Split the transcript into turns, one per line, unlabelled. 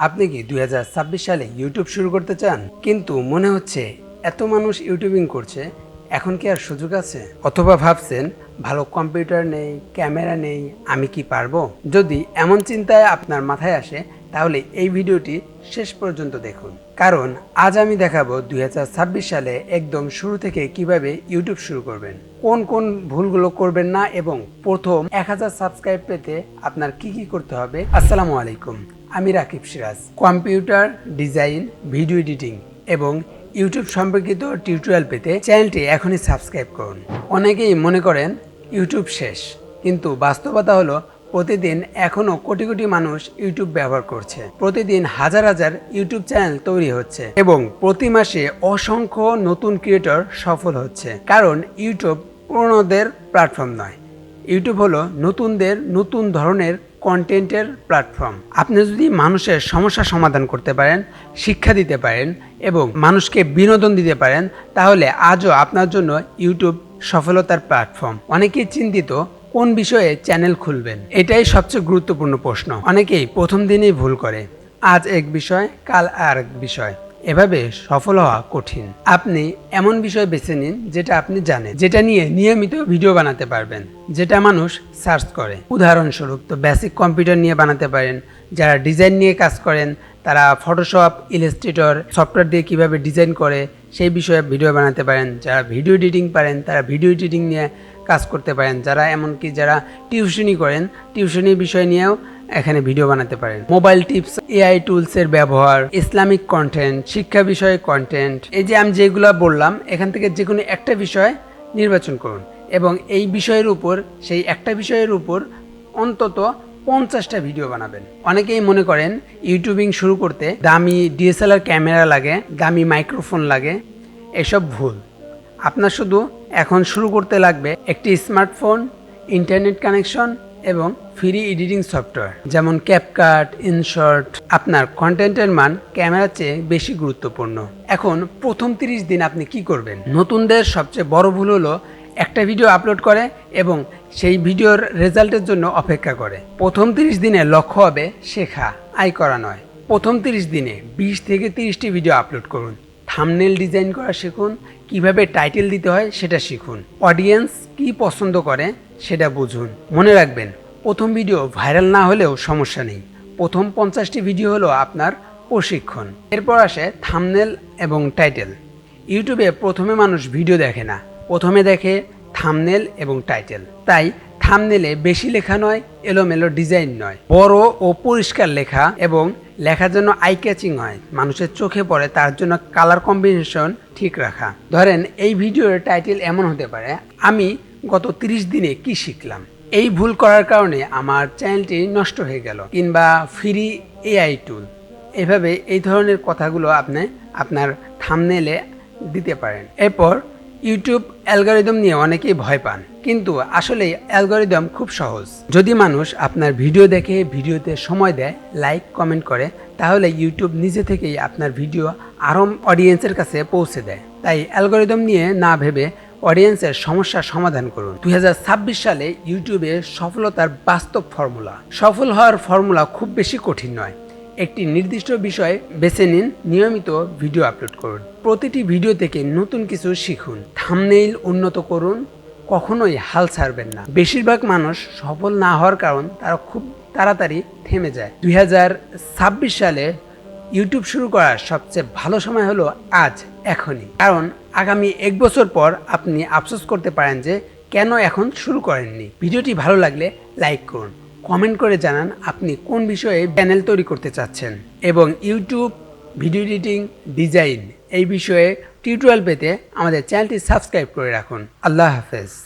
আপনি কি 2026 সালে ইউটিউব শুরু করতে চান, কিন্তু মনে হচ্ছে এত মানুষ ইউটিউবিং করছে, এখন কি আর সুযোগ আছে? অথবা ভাবছেন ভালো কম্পিউটার নেই, ক্যামেরা নেই, আমি কি পারবো? যদি এমন চিন্তায় আপনার মাথায় আসে, তাহলে এই ভিডিওটি শেষ পর্যন্ত দেখুন, কারণ আজ আমি দেখাবো 2026 সালে একদম শুরু থেকে কিভাবে ইউটিউব শুরু করবেন, কোন কোন ভুলগুলো করবেন না, এবং প্রথম 1000 সাবস্ক্রাইব পেতে আপনার কি কি করতে হবে। আসসালামু আলাইকুম, আমি Rakib Siraj. Computer design, video editing এবং ইউটিউব সম্পর্কিত টিউটোরিয়াল পেতে চ্যানেলটি এখনই সাবস্ক্রাইব করুন। অনেকেই মনে করেন ইউটিউব শেষ, কিন্তু বাস্তবতা হলো প্রতিদিন এখনো কোটি কোটি মানুষ ইউটিউব ব্যবহার করছে। প্রতিদিন হাজার হাজার ইউটিউব চ্যানেল তৈরি হচ্ছে এবং প্রতি মাসে অসংখ্য নতুন ক্রিয়েটর সফল হচ্ছে। কারণ ইউটিউব পুরনোদের প্ল্যাটফর্ম নয়, ইউটিউব হলো নতুনদের নতুন ধরনের কন্টেন্টের প্ল্যাটফর্ম। আপনি যদি মানুষের সমস্যা সমাধান করতে পারেন, শিক্ষা দিতে পারেন এবং মানুষকে বিনোদন দিতে পারেন, তাহলে আজও আপনার জন্য ইউটিউব সফলতার প্ল্যাটফর্ম। অনেকেই চিন্তিত কোন বিষয়ে চ্যানেল খুলবেন, এটাই সবচেয়ে গুরুত্বপূর্ণ প্রশ্ন। অনেকেই প্রথম দিনেই ভুল করে, আজ এক বিষয় কাল আর এক বিষয়। এভাবে সফল হওয়া কঠিন। আপনি এমন বিষয় বেছে নিন যেটা আপনি জানেন, যেটা নিয়ে নিয়মিত ভিডিও বানাতে পারবেন, যেটা মানুষ সার্চ করে। উদাহরণস্বরূপ তো বেসিক কম্পিউটার নিয়ে বানাতে পারেন। যারা ডিজাইন নিয়ে কাজ করেন তারা ফটোশপ, ইলাস্ট্রেটর সফটওয়্যার দিয়ে কিভাবে ডিজাইন করে সেই বিষয়ে ভিডিও বানাতে পারেন। যারা ভিডিও এডিটিং পারেন তারা ভিডিও এডিটিং নিয়ে কাজ করতে পারেন। যারা এমনকি যারা টিউশনি করেন, টিউশনি বিষয় নিয়েও এখানে ভিডিও বানাতে পারেন। মোবাইল টিপস, এআই টুলসের ব্যবহার, ইসলামিক কন্টেন্ট, শিক্ষা বিষয়ে কন্টেন্ট, এই যে আমি যেগুলো বললাম এখান থেকে যে কোনো একটা বিষয় নির্বাচন করুন এবং এই বিষয়ের উপর, সেই একটা বিষয়ের উপর অন্তত 50টা ভিডিও বানাবেন। অনেকেই মনে করেন ইউটিউবিং শুরু করতে দামি ডিএসএলআর ক্যামেরা লাগে, দামি মাইক্রোফোন লাগে। এসব ভুল। আপনার শুধু এখন শুরু করতে লাগবে একটি স্মার্টফোন, ইন্টারনেট কানেকশন এবং ফ্রি এডিটিং সফটওয়্যার যেমন ক্যাপকাট, ইনশর্ট। আপনার কন্টেন্টের মান ক্যামেরার চেয়ে বেশি গুরুত্বপূর্ণ। এখন প্রথম 30 দিন আপনি কি করবেন? নতুনদের সবচেয়ে বড় ভুল হলো একটা ভিডিও আপলোড করে এবং সেই ভিডিওর রেজাল্টের জন্য অপেক্ষা করে। প্রথম 30 দিনে লক্ষ্য হবে শেখা, আয় করা নয়। প্রথম 30 দিনে 20 থেকে 30টি ভিডিও আপলোড করুন। থাম্বনেল ডিজাইন করা শিখুন, কিভাবে টাইটেল দিতে হয় সেটা শিখুন, অডিয়েন্স কি পছন্দ করে সেটা বুঝুন। মনে রাখবেন, প্রথম ভিডিও ভাইরাল না হলেও সমস্যা নেই। প্রথম 50টি ভিডিও হলো আপনার প্রশিক্ষণ। এরপর আসে থাম্বনেল এবং টাইটেল। ইউটিউবে প্রথমে মানুষ ভিডিও দেখে না, প্রথমে দেখে থাম্বনেল এবং টাইটেল। তাই থাম্বনেলে বেশি লেখা নয়, এলোমেলো ডিজাইন নয়, বড় ও পরিষ্কার লেখা এবং লেখার জন্য আই ক্যাচিং হয়, মানুষের চোখে পড়ে, তার জন্য কালার কম্বিনেশন ঠিক রাখা। ধরেন এই ভিডিওর টাইটেল এমন হতে পারে, আমি গত 30 দিনে কি শিখলাম। এই ভুল করার কারণে আমার চ্যানেলটি নষ্ট হয়ে গেল, কিংবা ফ্রি এআই টুল। এভাবে এই ধরনের কথাগুলো আপনি আপনার থাম্বনেলে দিতে পারেন। এরপর ইউটিউব অ্যালগরিদম নিয়ে অনেকেই ভয় পান, কিন্তু আসলে অ্যালগরিদম খুব সহজ। যদি মানুষ আপনার ভিডিও দেখে, ভিডিওতে সময় দেয়, লাইক কমেন্ট করে, তাহলে ইউটিউব নিজে থেকেই আপনার ভিডিও আরও অডিয়েন্সের কাছে পৌঁছে দেয়। তাই অ্যালগরিদম নিয়ে না ভেবে অডিয়েন্সের সমস্যার সমাধান করুন। 2026 সালে ইউটিউবে সফলতার বাস্তব ফর্মুলা। সফল হওয়ার ফর্মুলা খুব বেশি কঠিন নয়। একটি নির্দিষ্ট বিষয় বেছে নিন, নিয়মিত ভিডিও আপলোড করুন, প্রতিটি ভিডিও থেকে নতুন কিছু শিখুন, থাম্বনেইল উন্নত করুন, কখনোই হাল ছাড়বেন না। বেশিরভাগ মানুষ সফল না হওয়ার কারণ তারা খুব তাড়াতাড়ি থেমে যায়। 2026 সালে ইউটিউব শুরু করার সবচেয়ে ভালো সময় হলো আজ, এখনই। কারণ আগামী 1 বছর পর আপনি আফসোস করতে পারেন যে কেন এখন শুরু করেননি। ভিডিওটি ভালো লাগলে লাইক করুন, কমেন্ট করে জানান আপনি কোন বিষয়ে চ্যানেল তৈরি করতে চাচ্ছেন, এবং ইউটিউব, ভিডিও এডিটিং, ডিজাইন এই বিষয়ে টিউটোরিয়াল পেতে আমাদের চ্যানেলটি সাবস্ক্রাইব করে রাখুন। আল্লাহ হাফেজ।